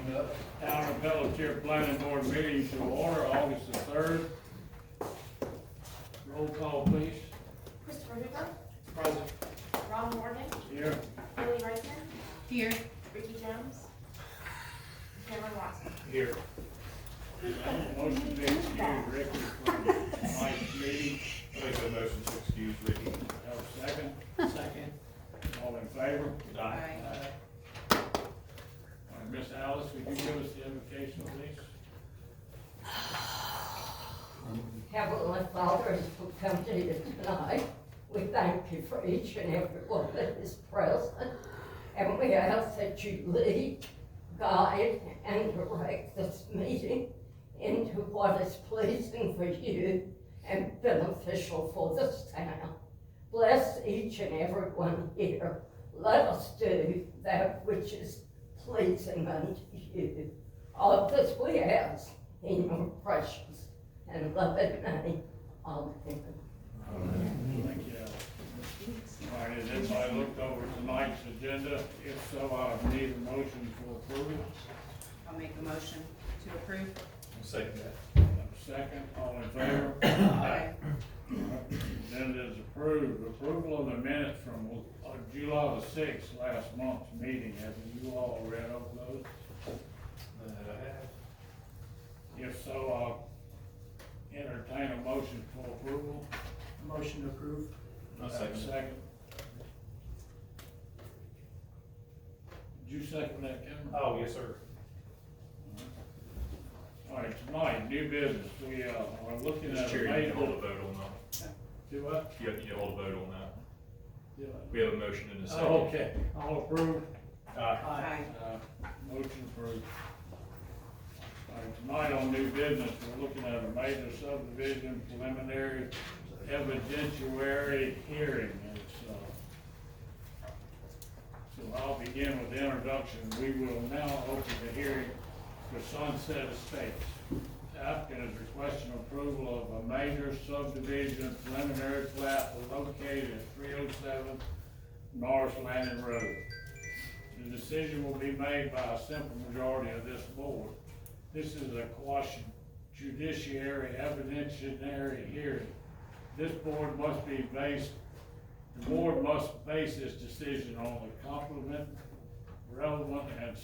Town of Pelletier Planning Board meeting to order August the 3rd. Roll call, please. Christopher Hoover, Present. Ron Morgan, Here. Billy Reisner, Here. Ricky Jones, Cameron Watson. Here. Motion to excuse Ricky from tonight's meeting. Make a motion to excuse Ricky. Have a second? Second. All in favor? Aye. All right, Miss Alice, would you give us the invocation, please? Heavenly Father, as we come to you tonight, we thank you for each and every one that is present. And we ask that you lead, guide, and direct this meeting into what is pleasing for you and beneficial for this town. Bless each and every one here. Let us do that which is pleasing unto you. All this we ask in your precious and loving name. Amen. Thank you, Alice. All right, has everybody looked over tonight's agenda? If so, I need a motion for approval. I'll make a motion to approve. Second that. Have a second, all in favor? Aye. Agenda is approved. Approval of the minutes from July the 6th, last month's meeting. Have you all read over those? That I have. If so, I'll entertain a motion for approval. Motion to approve. I'll Have a second that. second. Did you second that, Cameron? Oh, yes, sir. All right, tonight, new business. We are looking at Mr. a Chair, you can hold a major. vote on that. Do what? You have to hold a vote on that. Do what? We have a motion in a second. Oh, okay, all approved? Aye. Motion approved. All right, tonight on new business, we're looking at a major subdivision preliminary evidentiary hearing. So I'll begin with the introduction. We will now open the hearing for Sunset Estates. The applicant is requesting approval of a major subdivision preliminary plat located at 307 North Landing Road. The decision will be made by a simple majority of this board. This is a quash judiciary evidentiary hearing. This board must be based, the board must base its decision on the complement, relevant, and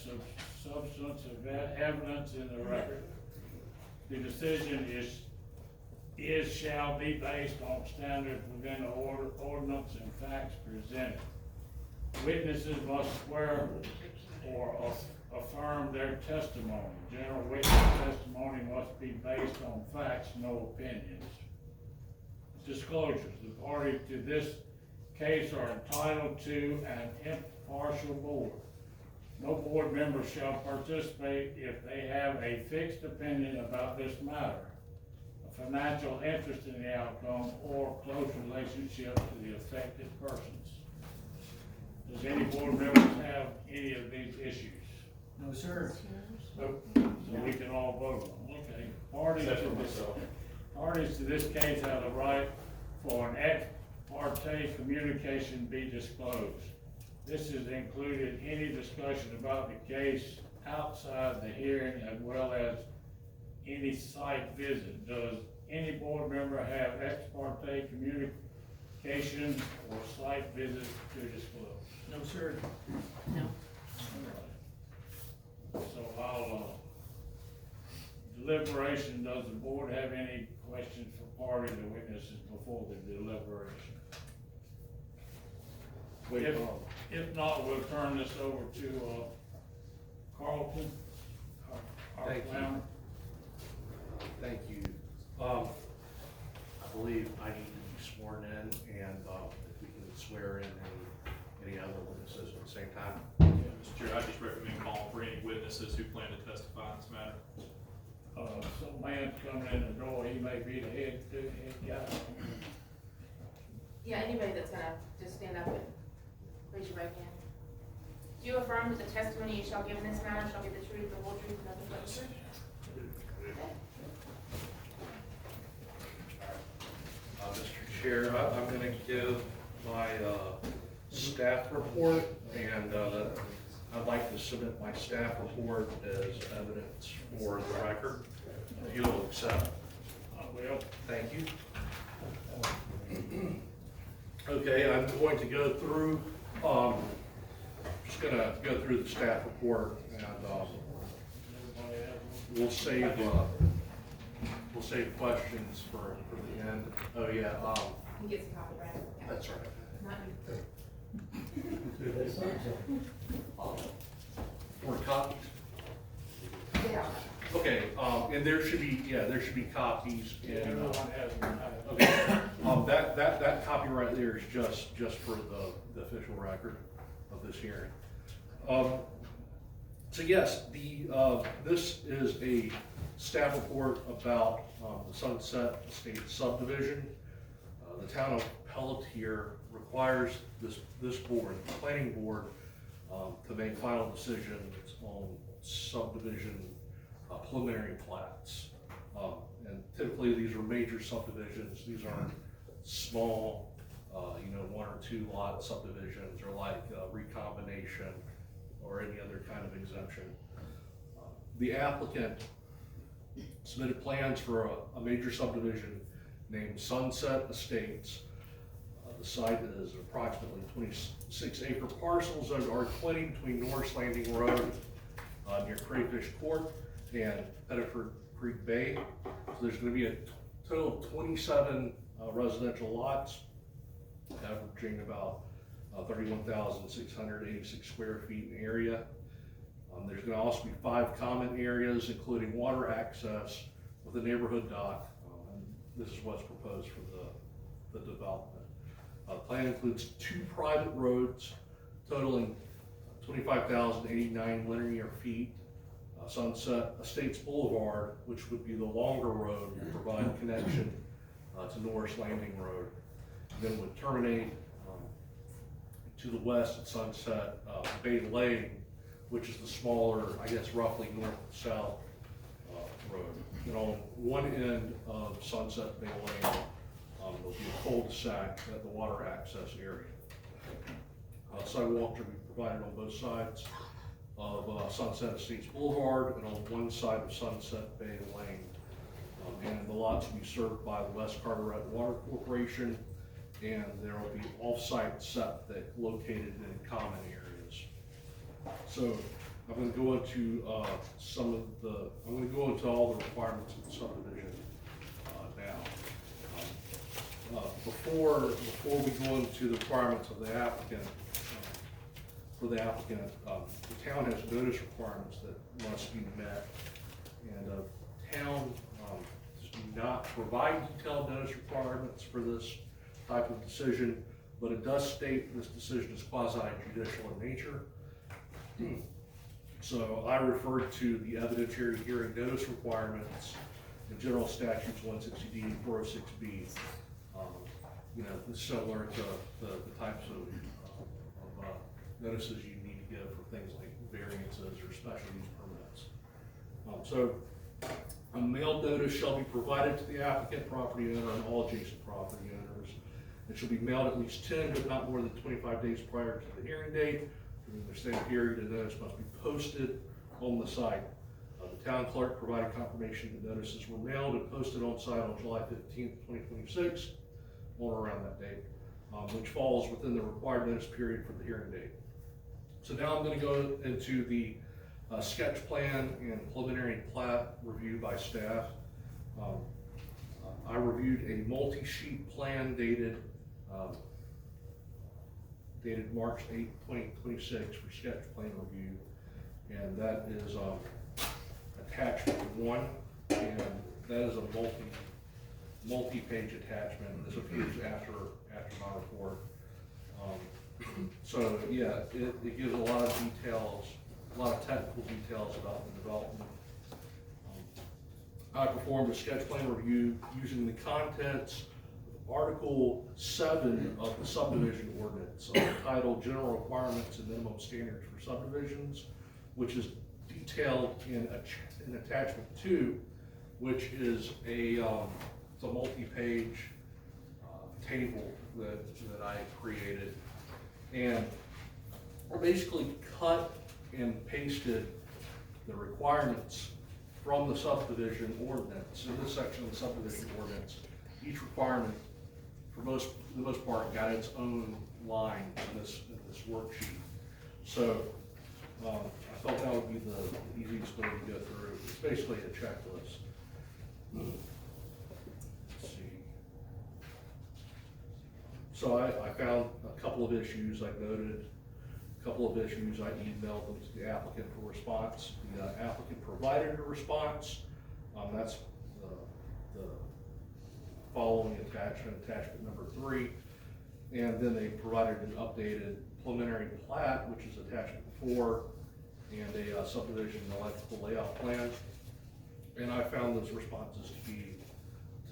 substantive evidence in the record. The decision shall be based on standards within the ordinance and facts presented. Witnesses must swear or affirm their testimony. General witness testimony must be based on facts, no opinions. Disclosures. The party to this case are entitled to an impartial board. No board member shall participate if they have a fixed opinion about this matter, a financial interest in the outcome, or close relationship to the affected persons. Does any board members have any of these issues? No, sir. Nope. So we can all vote on them. Okay. Except for myself. Parties to this case have the right for an ex parte communication be disclosed. This has included any discussion about the case outside the hearing as well as any site visit. Does any board member have ex parte communication or site visit to disclose? No, sir. No. So I'll, deliberation, does the board have any questions for parties or witnesses before the deliberation? If not, we'll turn this over to, Carlton. our Thank you. planner. Thank you. I believe I need to be sworn in, and if we can swear in any other witnesses at the same time. Mr. Chair, I just recommend calling for any witnesses who plan to testify in this matter. Some man's coming in the door, he may be the head guy. Yeah, anybody that's gonna just stand up and raise your right hand. Do you affirm that the testimony you shall give in this matter shall be the truth, the whole truth, and nothing but the truth? Mr. Chair, I'm gonna give my staff report, and I'd like to submit my staff report as evidence for the record. If you will accept. I will. Thank you. Okay, I'm going to go through, just gonna go through the staff report and, Everybody have one? we'll save questions for the end. Oh, yeah, You get some copy, Brad. that's right. Not you. More copies? Yeah. Okay, and there should be copies and, Everyone has one. okay, that copy right there is just for the official record of this hearing. So yes, this is a staff report about, the Sunset Estate subdivision. The town of Pelletier requires this board, the planning board, to make final decisions on subdivision preliminary plats. And typically, these are major subdivisions. These aren't small, 1 or 2 lot subdivisions, or like recombination or any other kind of exemption. The applicant submitted plans for a major subdivision named Sunset Estates. The site is approximately 26 acre parcels that are 20 between Norris Landing Road near Crayfish Court and Pettiford Creek Bay. So there's gonna be a total of 27 residential lots, averaging about 31,686 square feet in area. There's gonna also be 5 common areas, including water access with a neighborhood dock. And this is what's proposed for the development. The plan includes 2 private roads totaling 25,089 linear feet. Sunset Estates Boulevard, which would be the longer road, would provide connection to Norris Landing Road. Then would terminate to the west at Sunset Bay Lane, which is the smaller, I guess roughly north-south road. And on one end of Sunset Bay Lane, there'll be a cul-de-sac at the water access area. Sidewalks will be provided on both sides of Sunset Estates Boulevard and on one side of Sunset Bay Lane. And the lots will be served by the West Carteret Water Corporation, and there will be off-site septic located in common areas. So I'm going to go into I'm going to go into all the requirements of the subdivision now. Before we go into the requirements of the applicant, the town has notice requirements that must be met, and town does not provide detailed notice requirements for this type of decision, but it does state this decision is quasi-judicial in nature. So I referred to the evidentiary hearing notice requirements in General Statutes 160D and 406B. It's similar to the types of notices you need to give for things like variances or special use permits. So a mailed notice shall be provided to the applicant, property owner, and all adjacent property owners. It shall be mailed at least 10, but not more than 25 days prior to the hearing date. During the same period, the notice must be posted on the site. The town clerk provided confirmation that notices were mailed and posted on site on July 15th, 2026, on or around that date, which falls within the required notice period for the hearing date. So now I'm going to go into the sketch plan and preliminary plat review by staff. I reviewed a multi-sheet plan dated March 8, 2026 for sketch plan review, and that is attachment 1, and that is a multi-page attachment. This appears after my report. So yeah, it gives a lot of details, a lot of technical details about the development. I performed a sketch plan review using the contents of Article 7 of the subdivision ordinance, titled General Requirements and Minimum Standards for Subdivisions, which is detailed in attachment 2, which is it's a multi-page table that I created, and I basically cut and pasted the requirements from the subdivision ordinance, in this section of the subdivision ordinance. Each requirement, for the most part, got its own line in this worksheet. So, I thought that would be the easiest way to go through. It's basically a checklist. Let's see. So I found a couple of issues I noted, a couple of issues I emailed them to the applicant for response. The applicant provided a response. That's the following attachment number 3. And then they provided an updated preliminary plat, which is attachment 4, and a subdivision electrical layout plan. And I found those responses to be,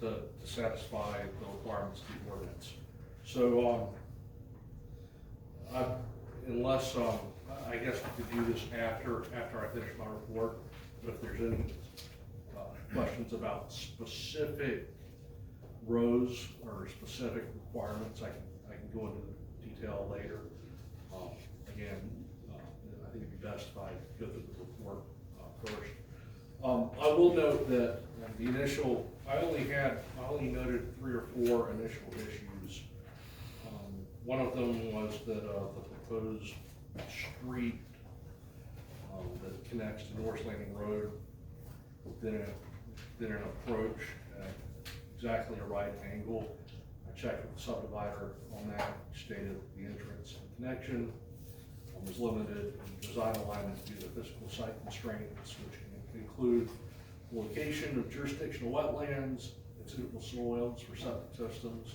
to satisfy the requirements of the ordinance. So, unless, I guess we could do this after I finish my report, but if there's any questions about specific rows or specific requirements, I can go into detail later. Again, I think it'd be best if I go through the report first. I will note that the initial, I only noted 3 or 4 initial issues. One of them was that the proposed street that connects to North Landing Road didn't approach at exactly a right angle. I checked with the subdivider on that, stated the entrance and connection was limited in design alignment due to physical site constraints, which can include the location of jurisdictional wetlands, and suitable soils for septic systems,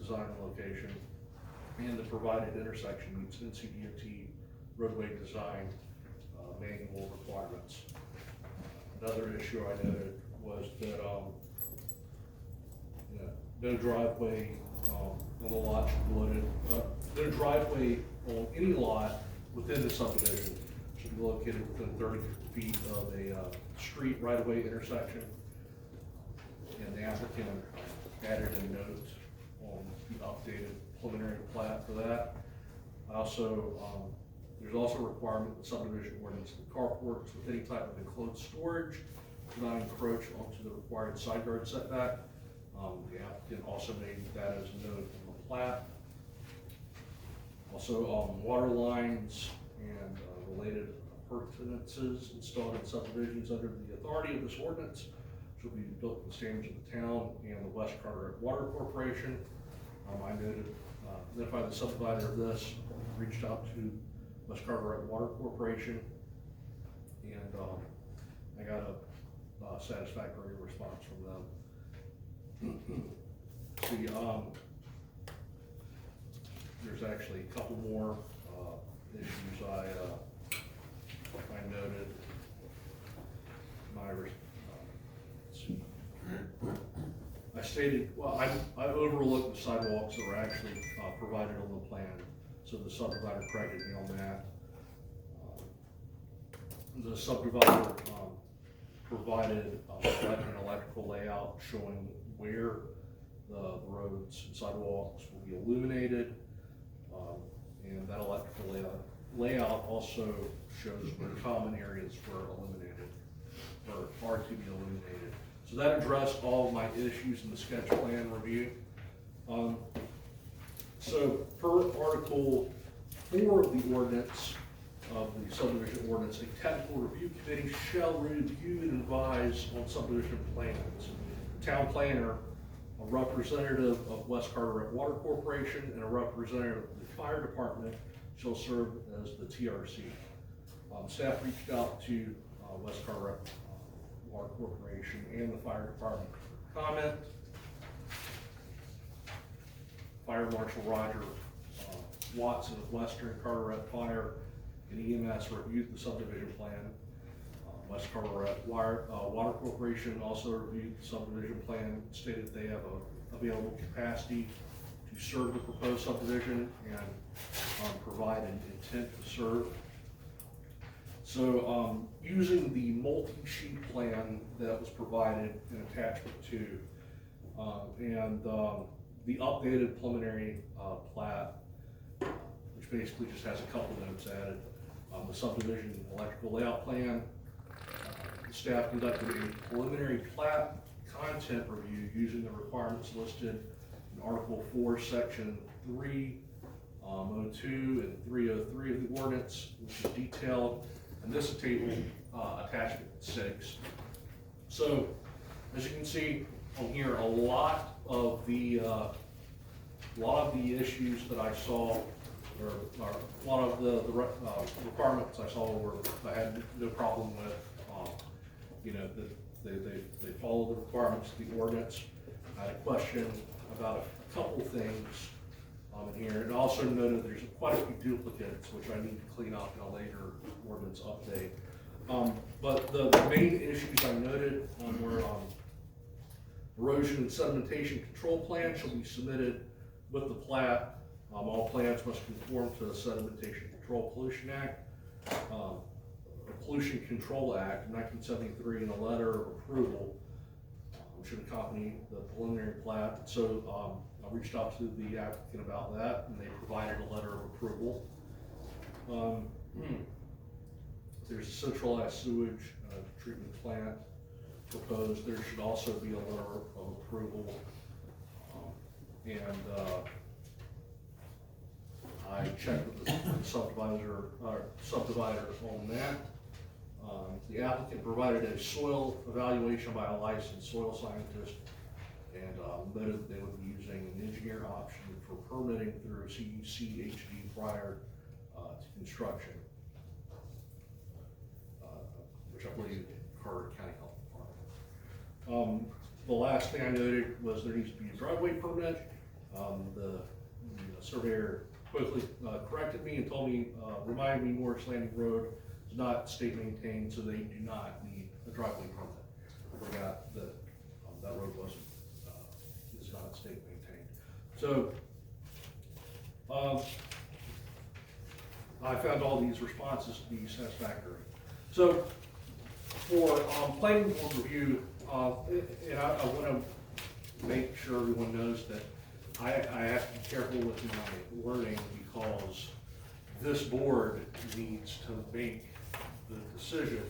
design and location, and the provided intersection meets NCDOT roadway design manual requirements. Another issue I noted was that no driveway on the lot should be located, no driveway on any lot within the subdivision should be located within 30 feet of a street right-of-way intersection. And the applicant added a note on the updated preliminary plat for that. Also, there's also a requirement in the subdivision ordinance that carports with any type of enclosed storage do not encroach onto the required side yard setback. The applicant also made that as a note on the plat. Also, water lines and related appurtenances installed in subdivisions under the authority of this ordinance shall be built to the standards of the town and the West Carteret Water Corporation. I notified the subdivider of this, reached out to West Carteret Water Corporation, and I got a satisfactory response from them. See, there's actually a couple more issues I noted. Let's see. I stated, well, I overlooked the sidewalks that were actually provided on the plan, so the subdivider corrected me on that. The subdivider provided an electrical layout showing where the roads and sidewalks will be illuminated, and that electrical layout also shows where common areas were eliminated, or are to be illuminated. So that addressed all of my issues in the sketch plan review. So per Article 4 of the ordinance, of the subdivision ordinance, a technical review committee shall review and advise on subdivision plans. The town planner, a representative of West Carteret Water Corporation, and a representative of the fire department shall serve as the TRC. Staff reached out to West Carteret Water Corporation and the fire department for comment. Fire Marshal Roger Watson of Western Carteret Fire and EMS reviewed the subdivision plan. West Carteret Water Corporation also reviewed the subdivision plan, stated they have available capacity to serve the proposed subdivision and provide an intent to serve. So using the multi-sheet plan that was provided in attachment 2 and the updated preliminary plat, which basically just has a couple notes added, the subdivision electrical layout plan. Staff conducted a preliminary plat content review using the requirements listed in Article 4, Section 3, 02 and 303 of the ordinance, which is detailed in this table, attachment 6. So, as you can see on here, a lot of the issues that I saw, or a lot of the requirements I saw I had no problem with. You know, they follow the requirements of the ordinance. I had a question about a couple things in here, and also noted there's quite a few duplicates, which I need to clean up in a later ordinance update. But the main issues I noted were erosion and sedimentation control plan shall be submitted with the plat. All plans must conform to the Sedimentation Control Pollution Act, Pollution Control Act of 1973, and a letter of approval should accompany the preliminary plat. So I reached out to the applicant about that, and they provided a letter of approval. There's a centralized sewage treatment plant proposed. There should also be a letter of approval. I checked with the subdivider on that. The applicant provided a soil evaluation by a licensed soil scientist, and noted that they would be using an engineer option for permitting through CUCHD prior to construction, which I believe Carter County Health Department. The last thing I noted was there needs to be a driveway permit. The surveyor quickly corrected me and told me, reminded me Morris Landing Road is not state maintained, so they do not need a driveway permit. I forgot that that road wasn't, is not state maintained. So, I found all these responses to be satisfactory. So, for planning board review, and I want to make sure everyone knows that I have to be careful with my wording, because this board needs to make the decision,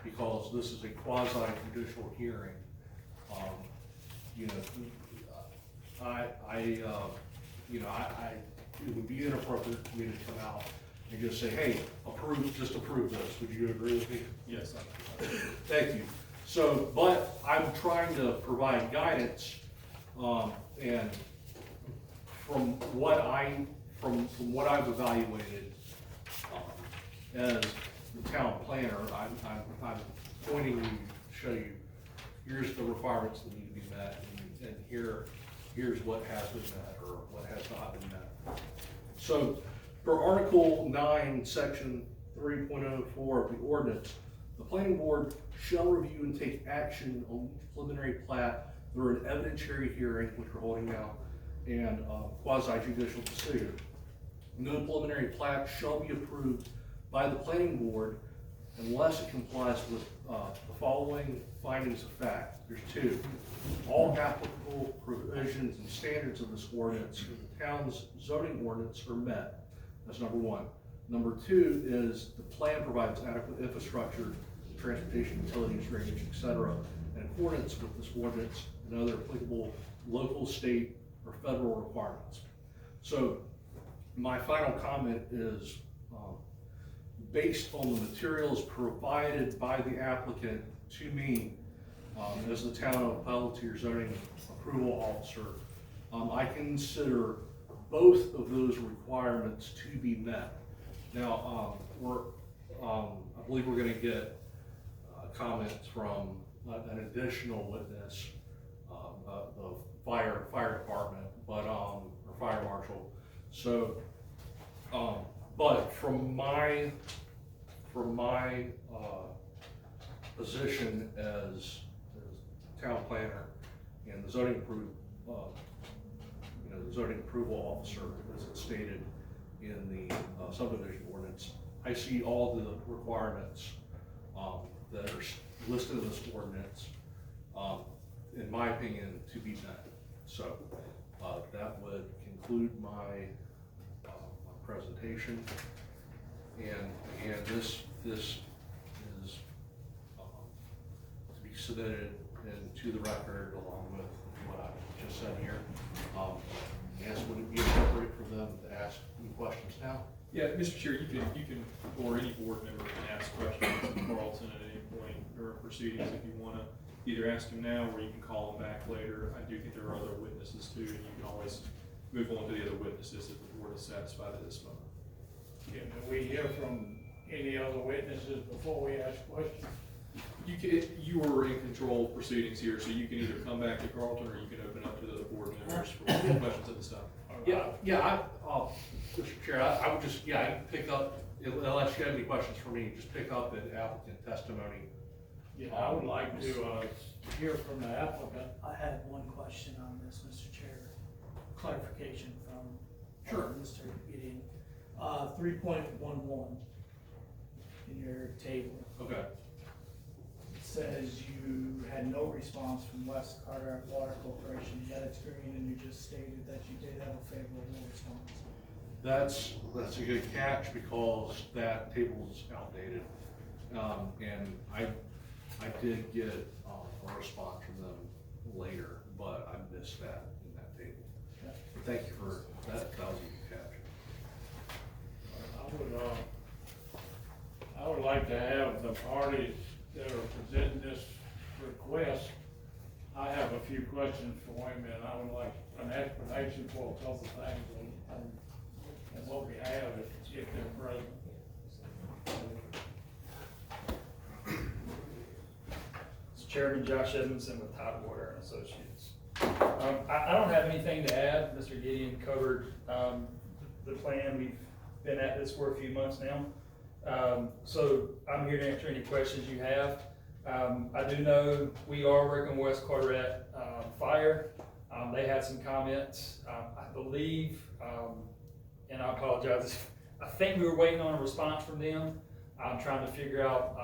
because this is a quasi-judicial hearing. It would be inappropriate for me to come out and just say, hey, just approve this. Would you agree with me? Yes. Thank you. So, but I'm trying to provide guidance, and from what I've evaluated, as the town planner, I'm pointing you to show you, here's the requirements that need to be met, and here's what has been met, or what has not been met. So, for Article 9, Section 3.04 of the ordinance, the planning board shall review and take action on each preliminary plat through an evidentiary hearing, which we're holding now, and quasi-judicial decision. No preliminary plat shall be approved by the planning board unless it complies with the following findings of fact. There's two. All applicable provisions and standards of this ordinance in the town's zoning ordinance are met. That's number one. Number two is the plan provides adequate infrastructure, transportation, utilities, drainage, etc., in accordance with this ordinance and other applicable local, state, or federal requirements. So my final comment is, based on the materials provided by the applicant to me, as the town of Pelletier zoning approval officer, I consider both of those requirements to be met. Now, I believe we're going to get comments from an additional witness, the fire department, or fire marshal. So, but from my position as town planner and the zoning approval officer, as it's stated in the subdivision ordinance, I see all the requirements that are listed in this ordinance, in my opinion, to be met. So that would conclude my presentation. And again, this is, to be submitted into the record along with what I just said here. Yes, would it be appropriate for them to ask any questions now? Yeah, Mr. Chair, you can, or any board member can ask questions of Carlton at any point during proceedings if you wanna either ask him now or you can call him back later. I do think there are other witnesses too, and you can always move on to the other witnesses if the board is satisfied at this moment. Yeah, do we hear from any other witnesses before we ask questions? You are in control of proceedings here, so you can either come back to Carlton or you can open up to the other board members for questions at this time. Mr. Chair, I would just, I can pick up, unless you have any questions for me, just pick up an applicant testimony. Yeah, I would like to, hear from the applicant. I had one question on this, Mr. Chair. Clarification from Sure. Mr. Gideon. 3.11 in your table, Okay. it says you had no response from West Carteret Water Corporation, yet it's green, and you just stated that you did have a favorable response. That's a good catch because that table's outdated. And I did get a response from them later, but I missed that in that table. Okay. But thank you for that, that was a good catch. I would like to have the parties that are presenting this request, I have a few questions for him, and I would like an explanation for a couple of things and what we have if they're present. It's Chairman Josh Edmondson with Tidewater and Associates. I don't have anything to add. Mr. Gideon covered, the plan. We've been at this for a few months now. So I'm here to answer any questions you have. I do know we are working with West Carteret, Fire. They had some comments, I believe, and I apologize. I think we were waiting on a response from them. I'm trying to figure out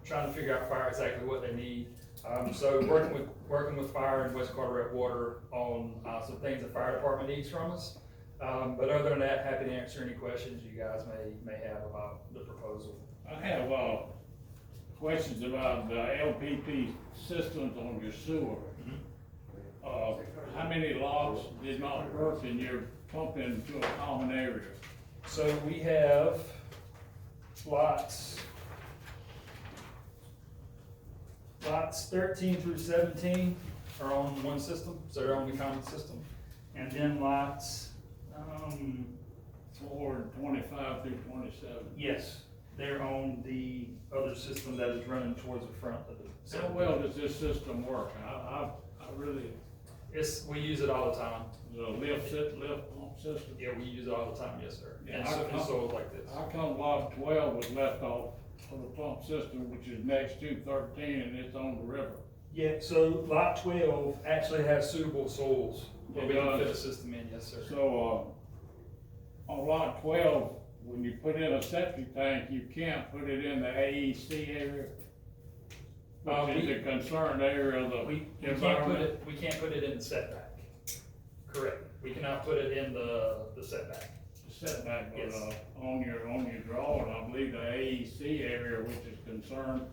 Fire exactly what they need. So working with Fire and West Carteret Water on some things the fire department needs from us. But other than that, happy to answer any questions you guys may have about the proposal. I have, questions about the LPP systems on your sewer. How many lots did not work and you're pumping to a common area? So we have lots 13 through 17 are on one system, so they're on the common system. And then lots, 25 through 27. yes, they're on the other system that is running towards the front of the. How well does this system work? I really, We use it all the time. the lift pump system. Yeah, we use it all the time, yes, sir. Yeah, And so it's sold like this. How come lot 12 was left off of the pump system, which is next to 13 and it's on the river? Yeah, so lot 12 actually has suitable soils, but we It can fit a does. system in, yes, sir. So, on lot 12, when you put in a septic tank, you can't put it in the AEC area? Which is We- a concerned area of the We can't environment? we can't put it in the setback. Correct. We cannot put it in the setback. Setback, but, Yes. on your drawing, I believe the AEC area, which is concerned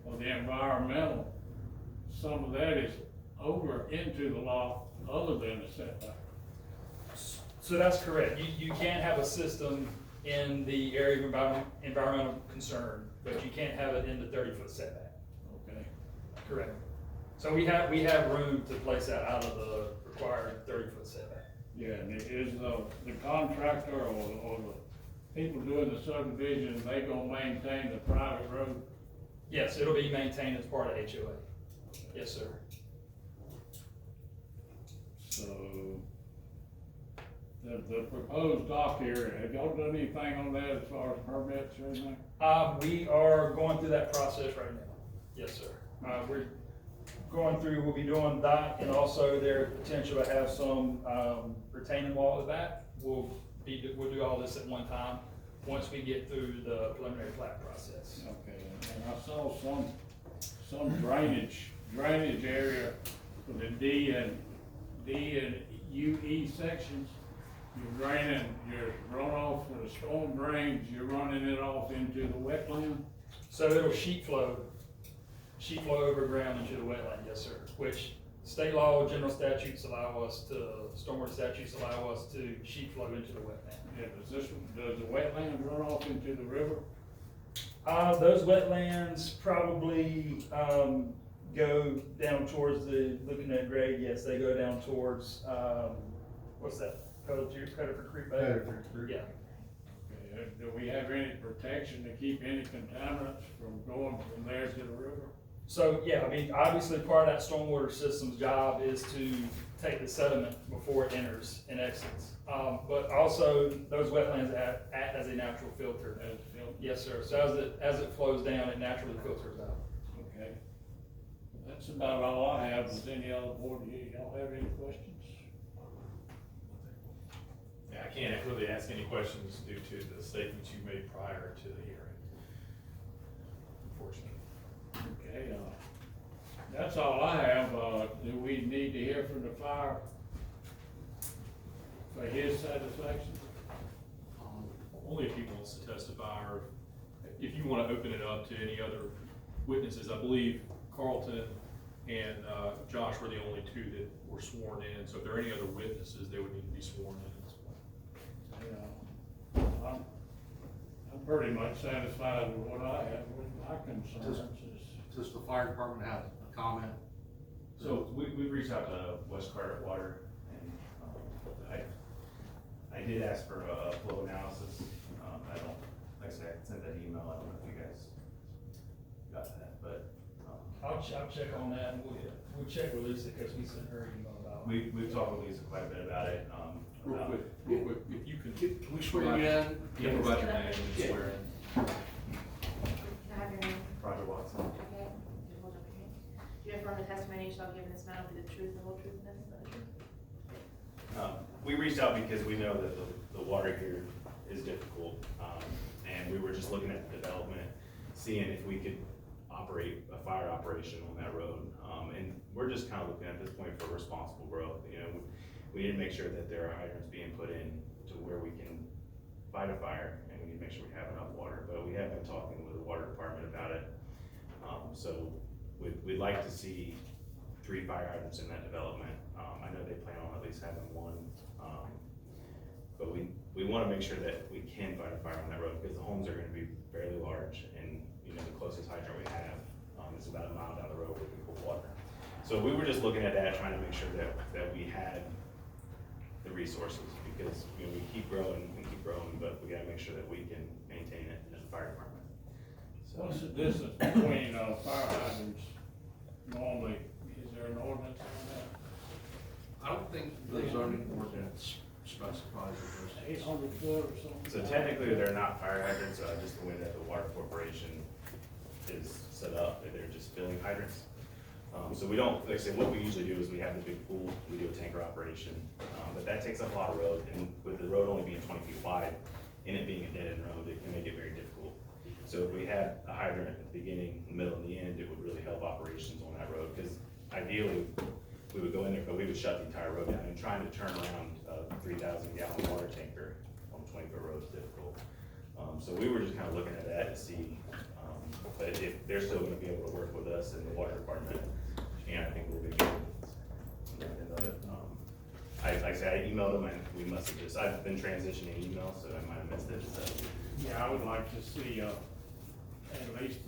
with the environmental, some of that is over into the lot other than the setback. So that's correct. You can't have a system in the area of environmental concern, but you can't have it in the 30-foot setback. Okay. Correct. So we have room to place that out of the required 30-foot setback. Yeah, and it is the contractor or the people doing the subdivision, they gonna maintain the private road? Yes, it'll be maintained as part of HOA. Yes, sir. So, the proposed dock area, have y'all done anything on that as far as permits or anything? We are going through that process right now. Yes, sir. We're going through, we'll be doing that, and also there's potential to have some, retaining wall at that. We'll do all this at one time, once we get through the preliminary plat process. Okay, and I saw some drainage area for the D and UE sections. you're draining, your runoff for the storm drains, you're running it off into the wetland? So it'll sheet flow over ground into the wetland, yes, sir, which state law, general statutes allow us to, stormwater statutes allow us to sheet flow into the wetland. Yeah, does the wetland run off into the river? Those wetlands probably, go down towards looking at grade, yes, they go down towards, what's that, Pettiford Creek Bay? Yeah. Okay, do we have any protection to keep any contaminants from going from there to the river? So, yeah, I mean, obviously, part of that stormwater system's job is to take the sediment before it enters and exits. But also, those wetlands act as a natural filter. As a filter? Yes, sir, so as it flows down, it naturally filters out. Okay. That's about all I have. Does any other board, y'all have any questions? Yeah, I can't really ask any questions due to the statements you made prior to the hearing. Unfortunately. Okay, that's all I have. Do we need to hear from the fire for his satisfaction? Only if he wants to testify, or if you wanna open it up to any other witnesses. I believe Carlton and, Josh were the only two that were sworn in, so if there are any other witnesses, they would need to be sworn in as well. I'm pretty much satisfied with what I have. With my concerns is, Does the fire department have a comment? So we've reached out to West Carter Water, and I did ask for a flow analysis. I don't, like I said, I sent that email, I don't know if you guys got that, but. I'll check on that, and we'll check with Lisa, because we sent her email about it. We've talked with Lisa quite a bit about it, Real quick, if you can. Can we swear you in? Yeah, provide your name and swear in. Can I have your name? Roger Watson. Okay, you hold up your hand. Do you affirm the testimony you shall give in this matter will be the truth, the whole truth, and nothing but the truth? We reached out because we know that the water here is difficult, and we were just looking at the development, seeing if we could operate a fire operation on that road. And we're just kind of looking at this point for responsible growth. You know, we need to make sure that there are hydrants being put in to where we can fight a fire, and we need to make sure we have enough water. But we have been talking with the water department about it. So we'd like to see 3 fire hydrants in that development. I know they plan on at least having 1. But we want to make sure that we can fight a fire on that road, because the homes are going to be fairly large, and you know, the closest hydrant we have is about a mile down the road where we can pull water. So we were just looking at that, trying to make sure that we had the resources, because you know, we keep growing, but we gotta make sure that we can maintain it as a fire department. So, what's the distance between, fire hydrants normally? Is there an ordinance on that? I don't think the zoning ordinance specifies it. 800 foot or something? so technically, they're not fire hydrants, just the way that the water corporation is set up, they're just filling hydrants. So we don't, like I said, what we usually do is we have the big pool, we do a tanker operation, but that takes up a lot of road, and with the road only being 20 feet wide, and it being a dead-end road, it can make it very difficult. So if we had a hydrant at the beginning, the middle, and the end, it would really help operations on that road, because ideally, we would go in there, but we would shut the entire road down, and trying to turn around a 3,000 gallon water tanker on a 20-foot road is difficult. So we were just kind of looking at that to see, but if they're still gonna be able to work with us in the water department, and I think we'll be good. Like I said, I emailed them, and we must have just, I've been transitioning emails, so I might have missed it, so. Yeah, I would like to see, at least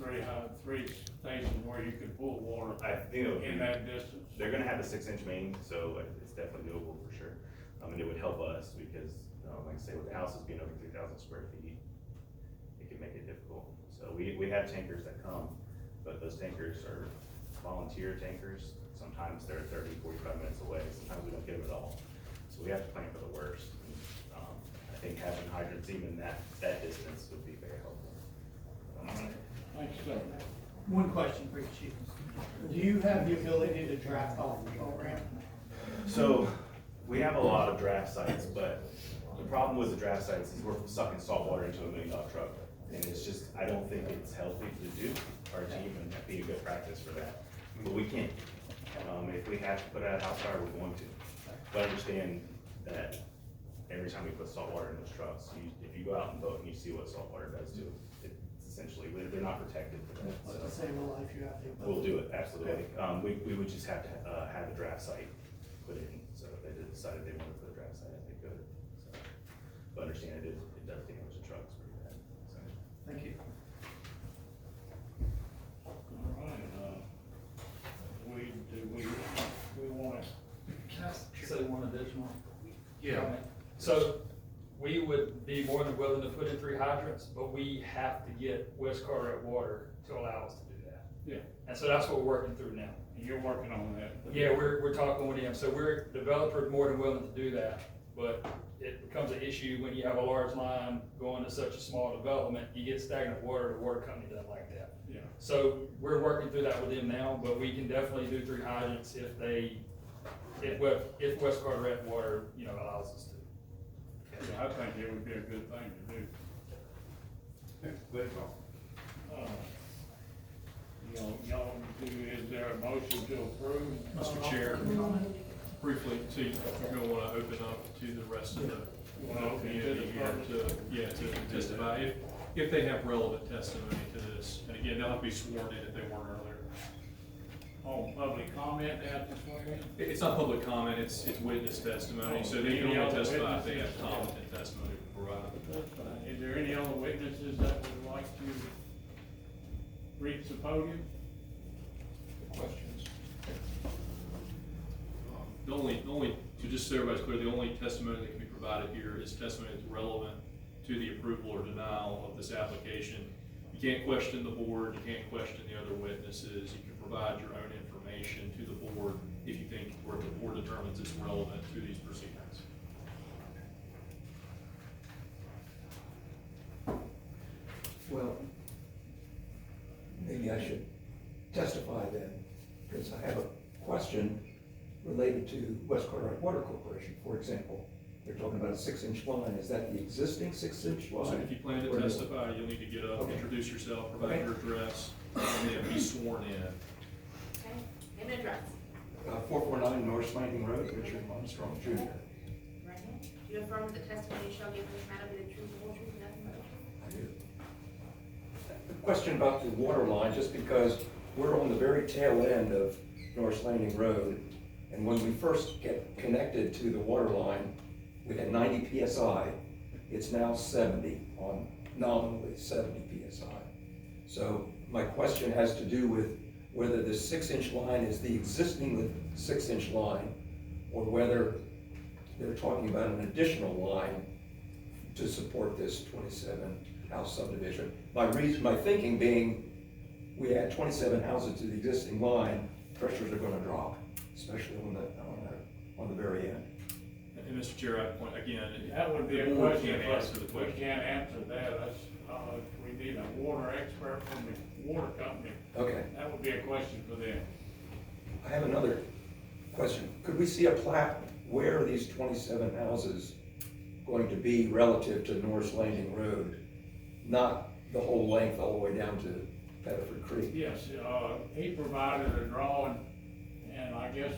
3 stations where you can pull water I think it'll in be, that distance. they're gonna have a 6-inch main, so it's definitely doable for sure. And it would help us, because, like I say, with the houses being over 3,000 square feet, it can make it difficult. So we have tankers that come, but those tankers are volunteer tankers. Sometimes they're 30, 45 minutes away, sometimes we don't get them at all. So we have to plan for the worst. I think having hydrants even that distance would be very helpful. Thanks, sir. One question for you, Chief. Do you have the ability to draft off the program? So we have a lot of draft sites, but the problem with the draft sites is we're sucking salt water into a $1 million truck. And it's just, I don't think it's healthy to do, or to even be a good practice for that. But we can't. If we have to put out a house fire, we're going to. But understand that every time we put salt water in those trucks, if you go out and vote and you see what salt water does to it, it's essentially, they're not protected for that, But so. to save a life, you have to. We'll do it, absolutely. We would just have to, have a draft site put in, so if they decided they wanted to put a draft site, they could, so. But understand it does damage the trucks pretty bad, so. Thank you. All right, we wanna, Can I say one additional? Yeah. comment? So, we would be more than willing to put in 3 hydrants, but we have to get West Carteret Water to allow us to do that. yeah, And so that's what we're working through now. you're working on that. Yeah, we're talking with them, so we're, developer more than willing to do that, but it becomes an issue when you have a large line going to such a small development, you get stagnant water, the water company doesn't like that. Yeah, So we're working through that with them now, but we can definitely do 3 hydrants if West Carteret Water, allows us to. I think it would be a good thing to do. Y'all is there a motion to approve? Mr. Chair, briefly, so you're gonna wanna open up to the rest of the community here to testify, if they have relevant testimony to this. And again, they'll have to be sworn in if they weren't earlier. On public comment at this point? It's not public comment, it's witness testimony, so they can only testify if they have competent testimony to provide. Is there any other witnesses that would like to reach the podium? Questions? The only, to just so everybody's clear, the only testimony that can be provided here is testimony that's relevant to the approval or denial of this application. You can't question the board, you can't question the other witnesses, you can provide your own information to the board if you think, or if the board determines it's relevant to these proceedings. Well, maybe I should testify then, because I have a question related to West Carteret Water Corporation, for example. They're talking about a 6-inch line. Is that the existing 6-inch line? So if you plan to Or no? testify, you'll need to get up, Okay. introduce yourself, provide Okay. your address, and then be sworn in. Okay, name and address. 449 North Landing Road, Richard Armstrong Jr. Right here. Do you affirm that the testimony you shall give in this matter be the truth, the whole truth, and nothing but the truth? I do. A question about the water line, just because we're on the very tail end of North Landing Road, and when we first get connected to the water line, we had 90 PSI. It's now 70, nominally 70 PSI. So my question has to do with whether the 6-inch line is the existing 6-inch line, or whether they're talking about an additional line to support this 27-house subdivision. My thinking being, we add 27 houses to the existing line, pressures are gonna drop, especially on the very end. And Mr. Chair, I point, again, That would be the a board question, can't answer the but we question. can't answer that, that's, we need a water expert from the water company. Okay, That would be a question for them. I have another question. Could we see a plat where are these 27 houses going to be relative to North Landing Road? Not the whole length all the way down to Pettiford Creek? Yes, he provided a drawing, and I guess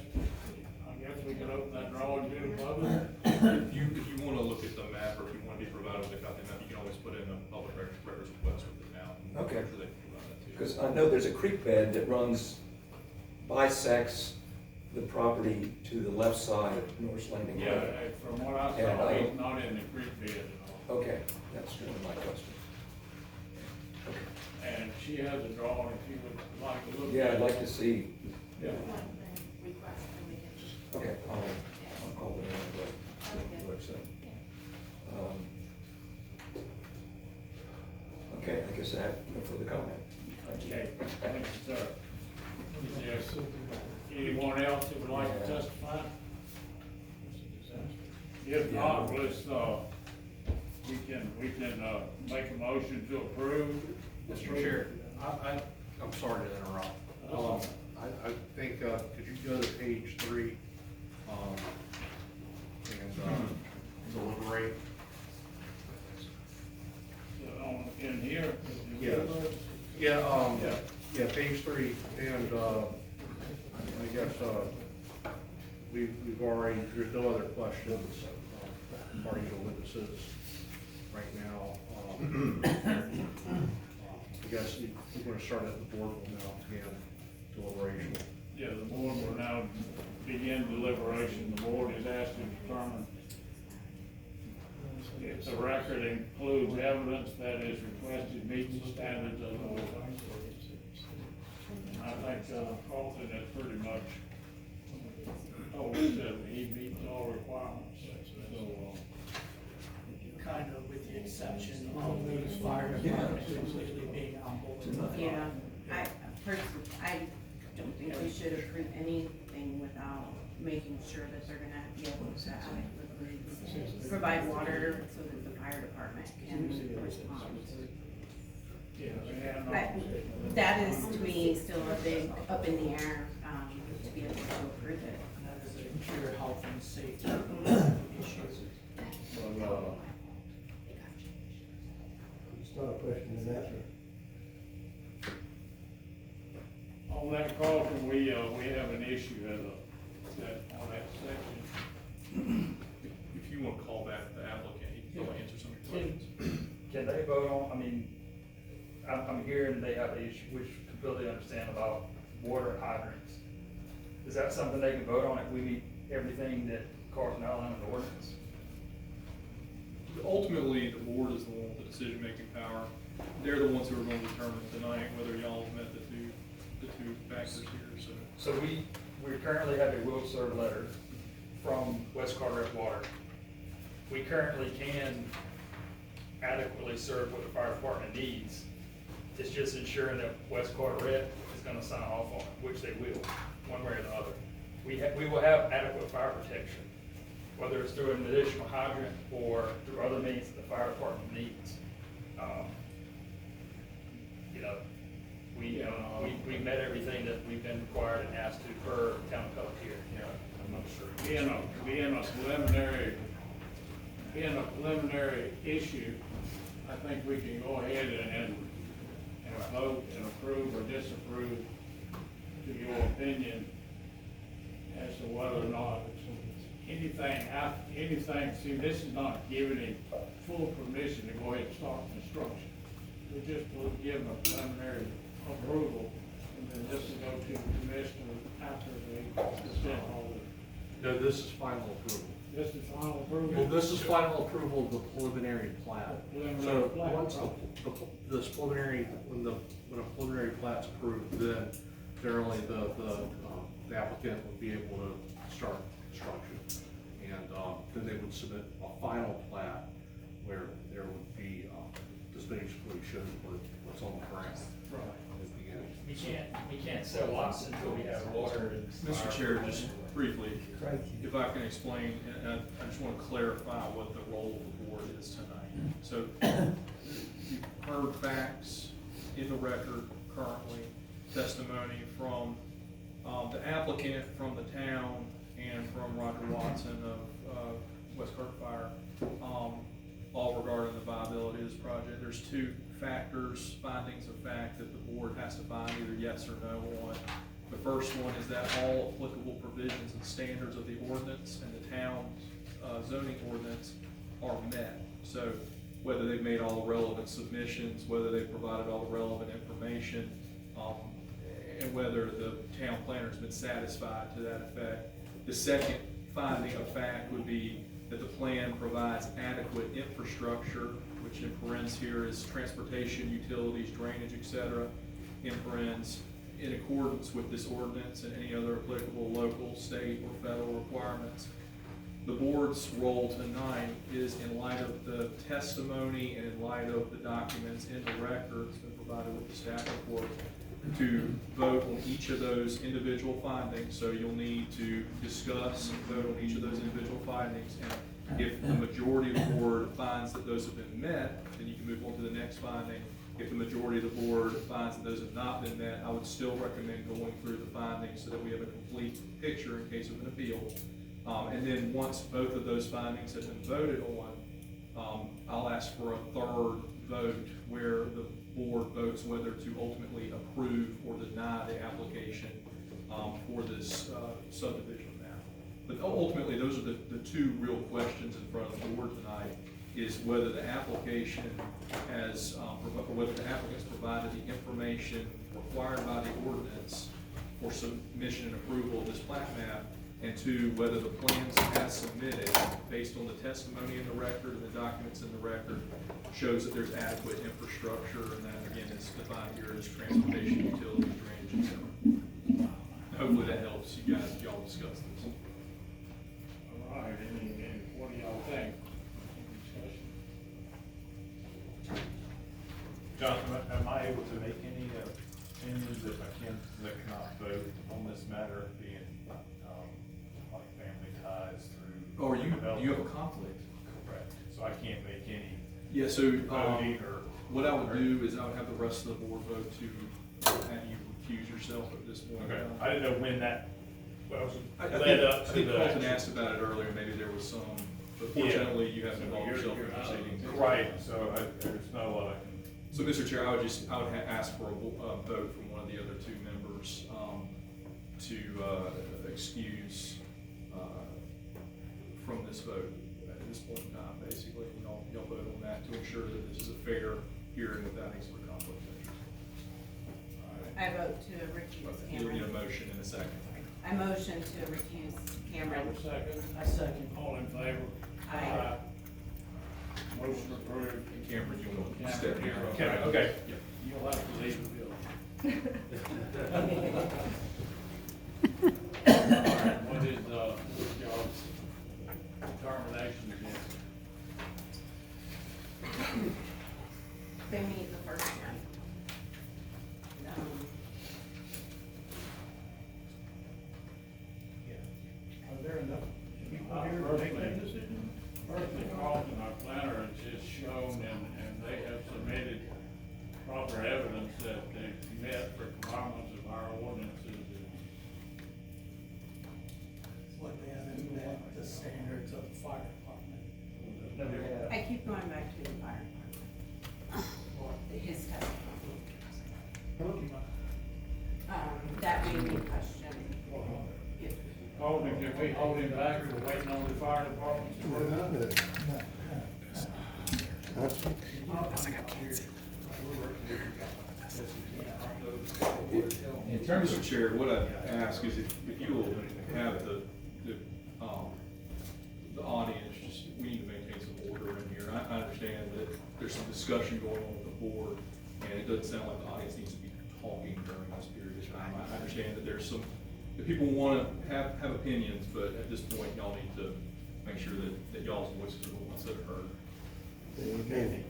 we could open that drawing to the public. If you wanna look at the map, or if you wanna be provided with a copy of the map, you can always put in a public records request with it now. Okay. I'm sure they can provide that to you. Because I know there's a creek bed that bisects the property to the left side of North Landing Yeah, Road. from what I Yeah, saw, I- he's not in the creek bed at all. Okay, that's really my question. And she has a drawing, if you would like to look at it. Yeah, I'd like to see, Yeah. Request, and we can. okay, I'll call it in the website. Okay, I guess I have no further comment. Thank you. Okay, thank you, sir. Yes, anyone else that would like to testify? If not, let's, we can make a motion to approve. Mr. Chair, I'm sorry to interrupt. I think, could you go to page 3, and deliberate? In here? Yes. Yeah, page 3, and, I guess, we've already, there's no other questions. parties or witnesses right now. I guess we're gonna start at the board will now begin deliberation. Yeah, the board will now begin deliberation. The board is asked to determine if the record includes evidence that is requested meets the standards of the ordinance. I think, Carlton has pretty much told us that he meets all requirements, so, Kind of with the exception of the fire department completely being on board. Yeah, I personally, I don't think we should approve anything without making sure that they're gonna be able to adequately provide water so that the fire department can respond. yeah, and, But that is, to me, still a big up in the air, to be able to approve it. And that is a pure health and safety issue. but, It's not a question and answer. on that call, we have an issue on that section. If you want to call back the applicant, he can answer some of your questions. Can they vote on, I mean, I'm hearing they have an issue, which completely understand about water hydrants. Is that something they can vote on if we meet everything that Carlton outlined in the ordinance? Ultimately, the board is the one with the decision-making power. They're the ones who are going to determine tonight whether y'all have met the two factors here, so. So we currently have a will serve letter from West Carteret Water. We currently can adequately serve what the fire department needs. It's just ensuring that West Carteret is gonna sign off on it, which they will, one way or the other. We will have adequate fire protection, whether it's through an additional hydrant or through other means that the fire department needs. You know, we met everything that we've been required and asked to per town code here. Yeah. I'm not sure. Being a preliminary issue, I think we can go ahead and vote and approve or disapprove to your opinion as to whether or not anything, see, this is not giving him full permission to go ahead and start construction. We're just giving a preliminary approval, and then this will go to the commissioner after they present all the. No, this is final approval. This is final approval? Well, this is final approval of the preliminary plat. Preliminary So, plat, once right. this preliminary, when a preliminary plat's approved, then generally the applicant would be able to start construction. And, then they would submit a final plat where there would be, this basically shows what's on the ground. Right. At the beginning. We can't sell lots until we have water and. Mr. Chair, just briefly, Thank you. if I can explain, and I just want to clarify what the role of the board is tonight. So, you've heard facts in the record currently, testimony from the applicant, from the town, and from Roger Watson of West Kirk Fire, all regarding the viability of this project. There's two factors, findings of fact that the board has to find either yes or no on. The first one is that all applicable provisions and standards of the ordinance and the town zoning ordinance are met. So whether they've made all the relevant submissions, whether they've provided all the relevant information, and whether the town planner's been satisfied to that effect. The second finding of fact would be that the plan provides adequate infrastructure, which in parentheses here is transportation, utilities, drainage, etc. In parentheses, in accordance with this ordinance and any other applicable local, state, or federal requirements. The board's role tonight is, in light of the testimony and in light of the documents in the record that's been provided with the staff report, to vote on each of those individual findings. So you'll need to discuss and vote on each of those individual findings. And if the majority of the board finds that those have been met, then you can move on to the next finding. If the majority of the board finds that those have not been met, I would still recommend going through the findings so that we have a complete picture in case of an appeal. And then once both of those findings have been voted on, I'll ask for a third vote where the board votes whether to ultimately approve or deny the application for this subdivision map. But ultimately, those are the two real questions in front of the board tonight, is whether the application has, whether the applicant's provided the information required by the ordinance for submission and approval of this plat map, and two, whether the plans as submitted, based on the testimony in the record and the documents in the record, shows that there's adequate infrastructure, and that, again, is defined here as transportation, utilities, drainage, et cetera. Hopefully that helps you guys, y'all discuss this. All right, what do y'all think? Discussion. Jonathan, am I able to make any opinions if I cannot vote on this matter, being, like family ties through? Or you have a conflict? Correct, so I can't make any Yeah, so, voting or? what I would do is I would have the rest of the board vote to have you recuse yourself at this point. Okay, I didn't know when that, well, I led up I to think the. Colton asked about it earlier, maybe there was some, but fortunately, you haven't involved yourself in proceedings. Right, so there's not a lot I can. So, Mr. Chair, I would ask for a vote from one of the other two members, to, excuse, from this vote at this point in time, basically. And y'all vote on that to ensure that this is a fair hearing without any sort of conflict of interest. I vote to recuse You'll need a Cameron. motion in a second. I motion to recuse Cameron. Have a second? I second. All in favor? Aye. Motion approved. And Cameron, you want to Cameron, step here? you're Okay, okay. Yeah. You'll have to leave the building. What is, y'all's determination again? They meet the first one. Are there enough people here to make that decision? Personally, Carlton, our planner, has just shown and they have submitted proper evidence that they've met requirements of our ordinances. What they have in that, the standards of the fire department. I keep going back to the fire department. His testimony. That made me question if Holding, if we hold him back, we're waiting on the fire department to work. In terms of chair, what I ask is if you will have the audience, just, we need to maintain some order in here. I understand that there's some discussion going on with the board, and it doesn't sound like the audience needs to be talking during this period of time. I understand that there's some, that people wanna have opinions, but at this point, y'all need to make sure that y'all's voices are the ones that are heard. Okay.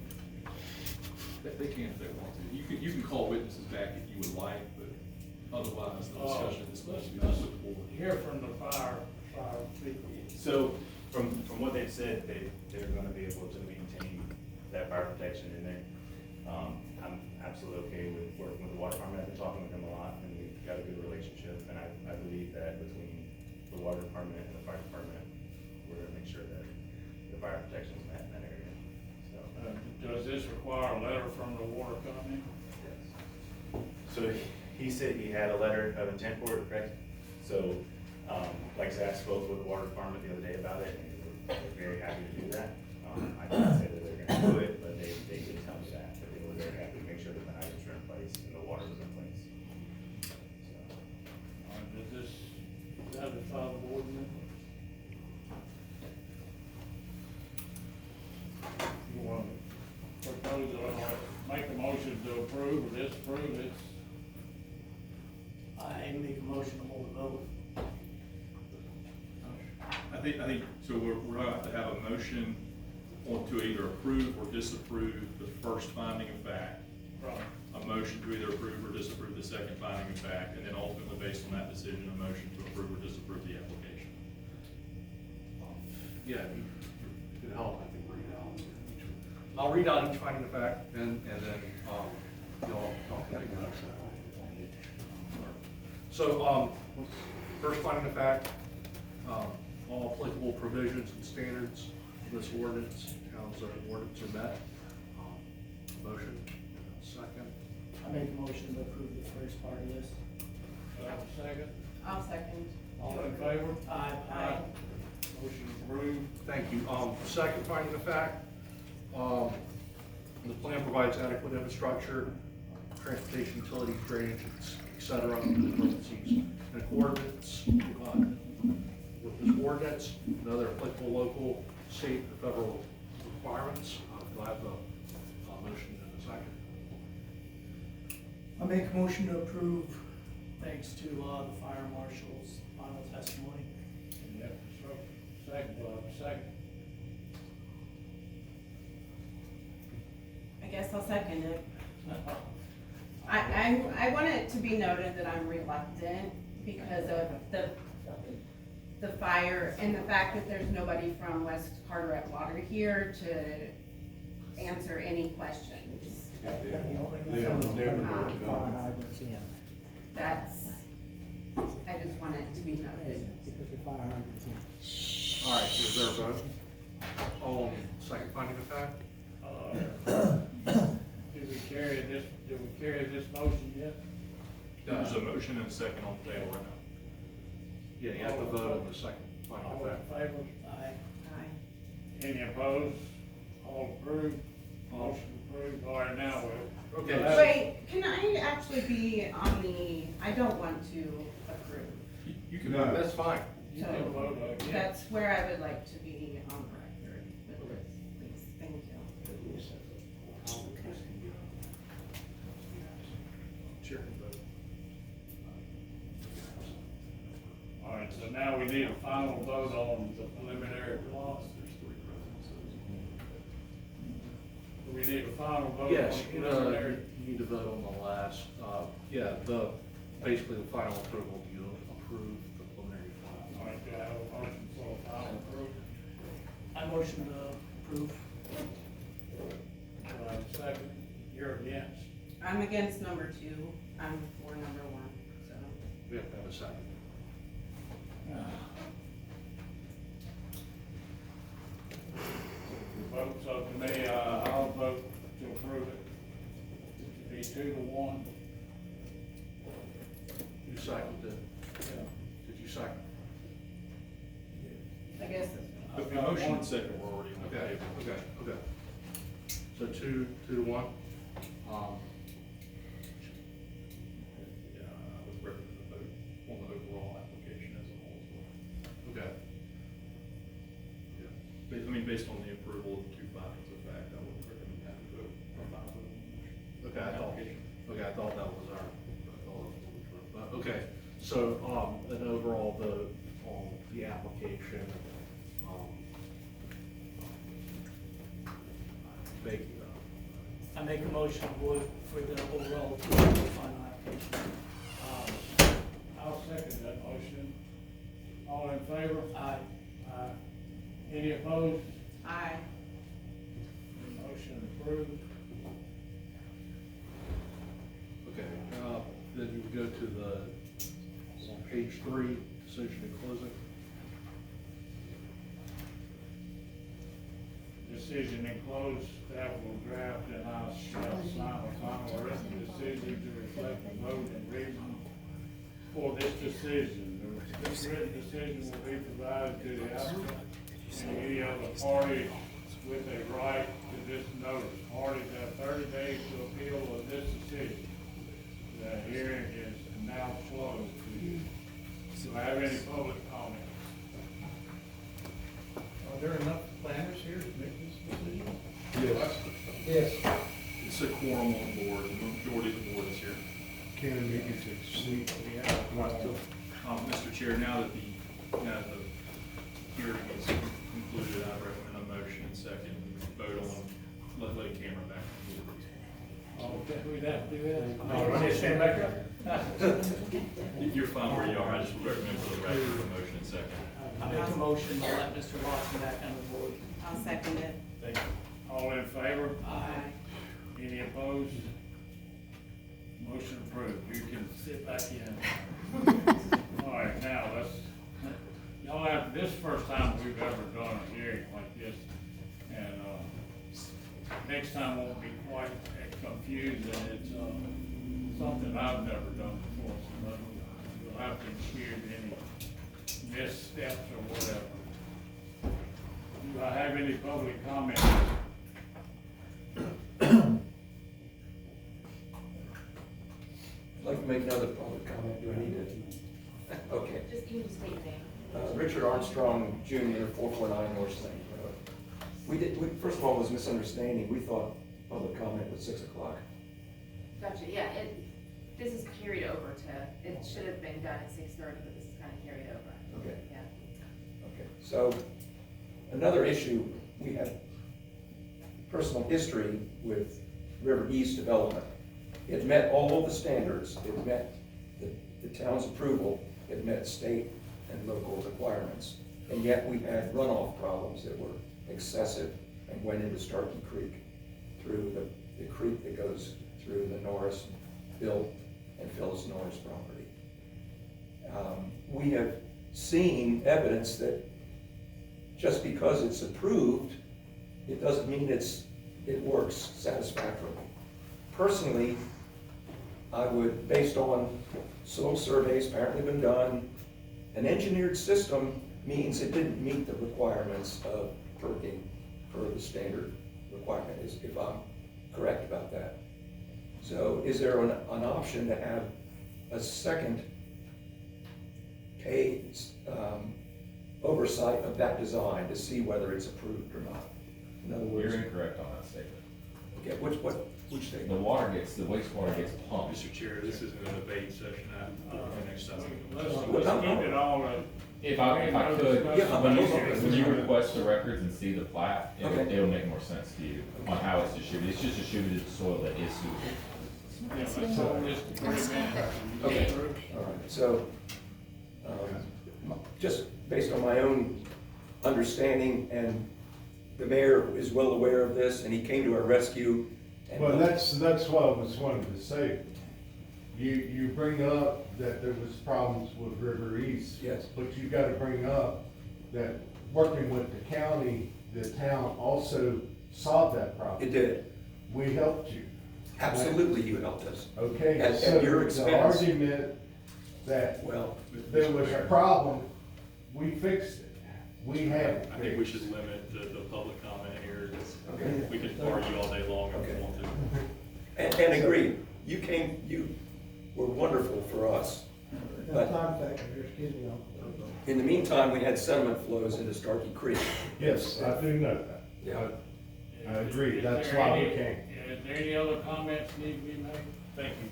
They can if they want to. You can call witnesses back if you would like, but otherwise, the discussion is supposed to be done with the board. Hear from the fire people. So, from what they've said, they're gonna be able to maintain that fire protection in there. I'm absolutely okay with working with the water department. I've been talking with them a lot, and we've got a good relationship, and I believe that between the water department and the fire department, we're gonna make sure that the fire protection is met in that area, so. Does this require a letter from the water company? So he said he had a letter of intent for it, correct? So, like I said, I spoke with the water department the other day about it, and they're very happy to do that. I didn't say that they're gonna do it, but they did tell me that they were very happy to make sure that the hydrants are in place and the water was in place. So, Does this satisfy the board member? You want to propose, make a motion to approve or disapprove it? I make a motion to hold a vote. I think, so we're gonna have to have a motion to either approve or disapprove the first finding of fact. Right. A motion to either approve or disapprove the second finding of fact, and then ultimately, based on that decision, a motion to approve or disapprove the application. Yeah, if it helps, I think read out. I'll read out each finding of fact, and then, y'all talk together. So, first finding of fact, all applicable provisions and standards of this ordinance, town zoning ordinance are met. Motion, second. I make a motion to approve the first part of this. Do I have a second? I'll second. All in favor? Aye. Motion approved. Thank you. Second finding of fact, the plan provides adequate infrastructure, transportation, utilities, drainage, et cetera, in accordance with this ordinance and other applicable local, state, and federal requirements. Do I have a motion in a second? I make a motion to approve, thanks to, the fire marshal's final testimony. Yep, so, second. I guess I'll second it. I want it to be noted that I'm reluctant because of the fire and the fact that there's nobody from West Carteret Water here to answer any questions. That's, I just want it to be noted. All right, is there a vote? All in second finding of fact? Did we carry this motion yet? There's a motion and a second on the table right now. Yeah, you have to vote on the second finding of All in fact. favor? Aye. Any opposed? All approved? Motion approved. All right, now we'll. Okay. Wait, can I actually be on the, I don't want to approve. You can. No, that's fine. You can vote again. That's where I would like to be on record with this, please, thank you. Chair can vote. All right, so now we need a final vote on the preliminary plot. There's three Do we need a final vote on Yes, the preliminary? you need to vote on the last, basically the final approval, you approve the preliminary plat. All right, do I have a motion for a final approval? I motion to approve. Do I have a second? You're against. I'm against number 2, I'm for number 1, so. We have to have a second. Vote, so to me, I'll vote to approve it. It should be 2-1. You seconded it. Yeah. Did you second? I guess The motion and second were already on the Okay, table. okay. So 2-1. Yeah, I would recommend the vote on the overall application as a whole as well. Okay. I mean, based on the approval of the two findings of fact, I would recommend that we vote for final vote on the motion. Okay, I thought, Application. okay, I thought that was our, but, okay, so, an overall vote on the application, making, I make a motion for the overall approval of the final application. I'll second that motion. All in favor? Aye. Any opposed? Aye. Motion approved. okay, then you go to the, on page 3, decision in closing. Decision enclosed, staff will draft and I shall sign a final written decision to reflect the vote and reason for this decision. This written decision will be provided to the applicant and any other party with a right to this notice. Parties have 30 days to appeal of this decision. The hearing is now closed. Do I have any public comments? Are there enough planners here to make this decision? Yes. It's a quorum on board, the majority of the board is here. Can we get to see? Mr. Chair, now that the hearing is concluded, I recommend a motion and second, vote on, let Cameron back. Okay, we'd have to do that. Oh, want me to stand back up? You're fine where you are, I just recommend for the record a motion and second. I make a motion to let Mr. Lawson back on the board. I'll second it. Thank you. All in favor? Aye. Any opposed? Motion approved. You can sit back in. All right, now y'all have, this is the first time we've ever done a hearing like this. And, next time won't be quite as confusing. It's, something I've never done before, so you'll have to excuse any missteps or whatever. Do I have any public comments? I'd like to make another public comment, do I need it? Okay. Just, you can just state your name. Richard Armstrong Jr., 449 North Slane Road. First of all, it was a misunderstanding, we thought public comment was 6 o'clock. Gotcha, yeah, this is carried over to, it should have been done at 6:30, but this is kind of carried over. Okay. Yeah. Okay, so, another issue, we have personal history with River East Development. It met all the standards, it met the town's approval, it met state and local requirements. And yet we had runoff problems that were excessive and went into Starkey Creek through the creek that goes through the Norris, Bill and Phyllis Norris property. We have seen evidence that just because it's approved, it doesn't mean it works satisfactorily. Personally, I would, based on soil surveys apparently been done, an engineered system means it didn't meet the requirements of perking per the standard requirement, if I'm correct about that. So is there an option to have a second oversight of that design to see whether it's approved or not? In other words, You're incorrect on that statement. okay, which statement? The wastewater gets pumped. Mr. Chair, this isn't a debate session, next time. Let's keep it all in. If I could, Yeah, when you request the records and see the plat, Okay. it'll make more sense to you on how it's distributed. It's just distributed to soil that is suitable. Yeah, let's hold this to 3 minutes. Okay. All right, so, just based on my own understanding, and the mayor is well aware of this, and he came to our rescue. And Well, that's what I was wanting to say. You bring up that there was problems with River East. Yes. But you gotta bring up that working with the county, the town also solved that problem. It did. We helped you. Absolutely, you helped us. Okay, At so your the expense. argument that Well, there was a problem, we fixed it. We have it I think we fixed. should limit the public comment here, 'cause okay. we could argue all day long if we Okay. want to. And agree, you were wonderful for us. But in the meantime, we had sediment flows into Starkey Creek. Yes, I do know that. Yeah. I agree, Is that's there why we any- came. Is there any other comments need to be made? Thank you.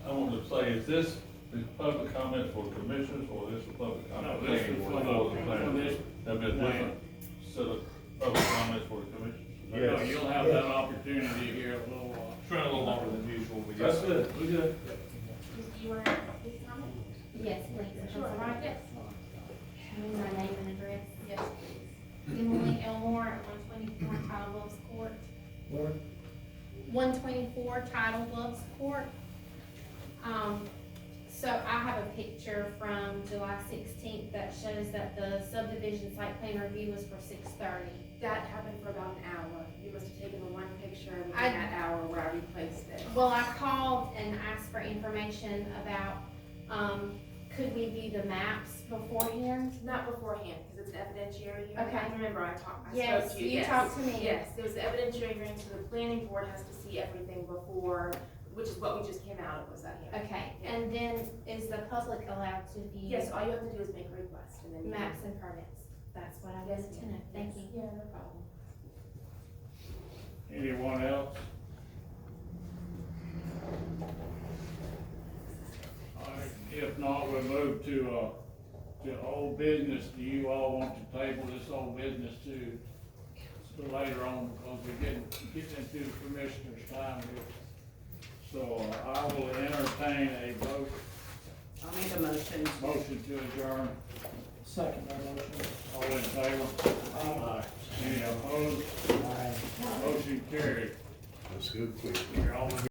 I want to say, is this the public comment for commissioners, or is this a public comment? No, this is for for the planning? this. Have been different set of public comments for the commissioners? No, Yes. you'll have that opportunity here a little while. Trying a little longer than usual, we That's guess. good, we good. Do you want to please comment? Yes, please, if that's all right. Yes. My name and address. Yes, please. Emily Elmore at 124 Tidal Bluffs Court. 124 Tidal Bluffs Court. So I have a picture from July 16th that shows that the subdivision site plan review was for 6:30. That happened for about an hour. You must have taken the one picture within I- that hour where I replaced it. Well, I called and asked for information about, could we view the maps beforehand? Not beforehand, because it's evidentiary hearing. Okay. Remember, I spoke Yes, to you. you Yes. talked to me. Yes, there was the evidentiary hearing, so the planning board has to see everything before, which is what we just came out of, was that hearing. Okay, and then is the public allowed to view? Yes, all you have to do is make a request, and then. you- Maps and permits. That's what I Yes, wanted to know. Thank you. Yeah, no problem. Anyone else? All right, if not, we'll move to old business. Do you all want to table this old business to later on, because we're getting into the commissioner's time here. So I will entertain a vote, I'll make a motion. motion to adjourn. Second that motion. All in favor? Aye. Any opposed? Motion carried. Let's go quick. You're all